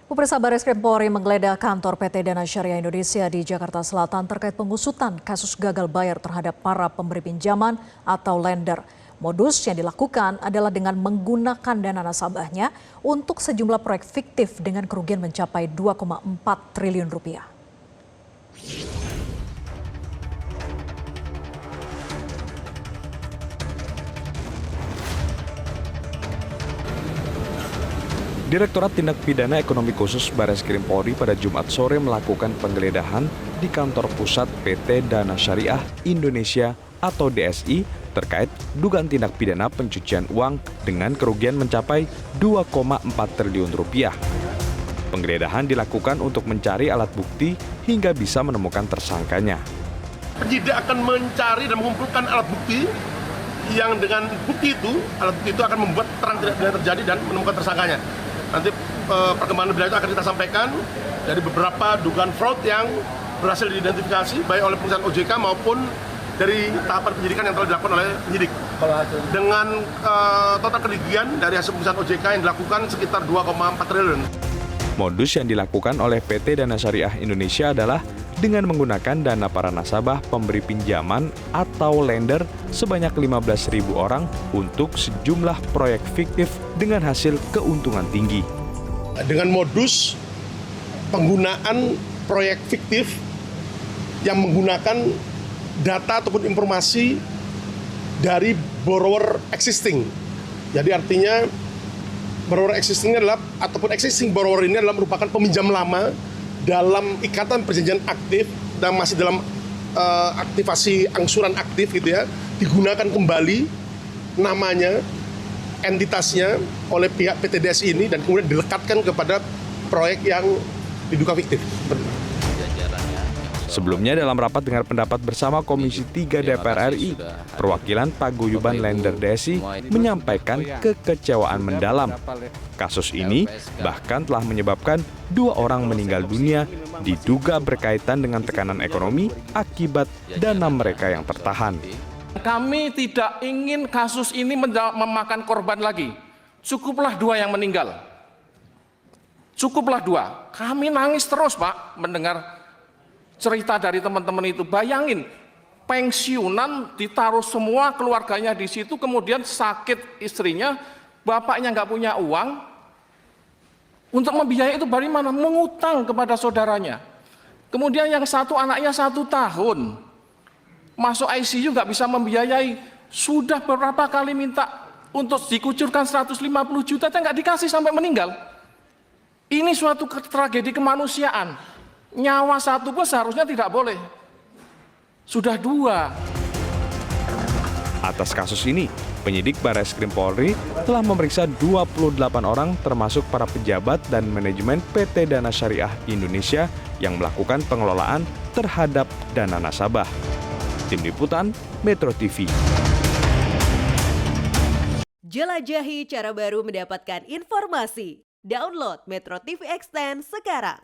Pemirsa, Barreskrim Polri menggeledah kantor PT Dana Syariah Indonesia di Jakarta Selatan terkait pengusutan kasus gagal bayar terhadap para pemberi pinjaman atau lender. Modus yang dilakukan adalah dengan menggunakan dana nasabahnya untuk sejumlah proyek fiktif dengan kerugian mencapai 2,4 triliun rupiah. Direktorat Tindak Pidana Ekonomi Khusus Barreskrim Polri pada Jumat sore melakukan penggeledahan di kantor pusat PT Dana Syariah Indonesia atau DSI terkait dugaan tindak pidana pencucian uang dengan kerugian mencapai 2,4 triliun rupiah. Penggeledahan dilakukan untuk mencari alat bukti hingga bisa menemukan tersangkanya. Penyidik akan mencari dan mengumpulkan alat bukti yang dengan alat bukti itu akan membuat terang tidak pidana terjadi dan menemukan tersangkanya. Nanti perkembangan lebih lanjut akan kita sampaikan dari beberapa dugaan fraud yang berhasil diidentifikasi baik oleh perusahaan OJK maupun dari tahapan penyidikan yang telah dilakukan oleh penyidik. Dengan total kerugian dari hasil perusahaan OJK yang dilakukan sekitar 2,4 triliun. Modus yang dilakukan oleh PT Dana Syariah Indonesia adalah dengan menggunakan dana para nasabah pemberi pinjaman atau lender sebanyak 15.000 orang untuk sejumlah proyek fiktif dengan hasil keuntungan tinggi. Dengan modus penggunaan proyek fiktif yang menggunakan data ataupun informasi dari borrower existing. Jadi artinya borrower existing adalah ataupun existing borrower ini adalah merupakan peminjam lama dalam ikatan perjanjian aktif dan masih dalam aktivasi angsuran aktif gitu ya, digunakan kembali namanya, entitasnya oleh pihak PT DSI ini dan kemudian dilekatkan kepada proyek yang diduga fiktif. Sebelumnya dalam rapat dengar pendapat bersama Komisi 3 DPR RI, perwakilan Paguyuban Lender DSI menyampaikan kekecewaan mendalam. Kasus ini bahkan telah menyebabkan 2 orang meninggal dunia diduga berkaitan dengan tekanan ekonomi akibat dana mereka yang tertahan. Kami tidak ingin kasus ini memakan korban lagi. Cukuplah 2 yang meninggal. Cukuplah 2. Kami nangis terus, Pak, mendengar cerita dari teman-teman itu. Bayangin, pensiunan ditaruh semua keluarganya di situ, kemudian sakit istrinya, bapaknya nggak punya uang, untuk membiayai itu dari mana? Mengutang kepada saudaranya. Kemudian yang satu anaknya 1 tahun, masuk ICU nggak bisa membiayai, sudah beberapa kali minta untuk dikucurkan 150 juta, nggak dikasih sampai meninggal. Ini suatu tragedi kemanusiaan. Nyawa 1 pun seharusnya tidak boleh. Sudah 2. Atas kasus ini, penyidik Barreskrim Polri telah memeriksa 28 orang termasuk para pejabat dan manajemen PT Dana Syariah Indonesia yang melakukan pengelolaan terhadap dana nasabah. Tim Liputan, Metro TV. Jelajahi cara baru mendapatkan informasi. Download Metro TV Extend sekarang.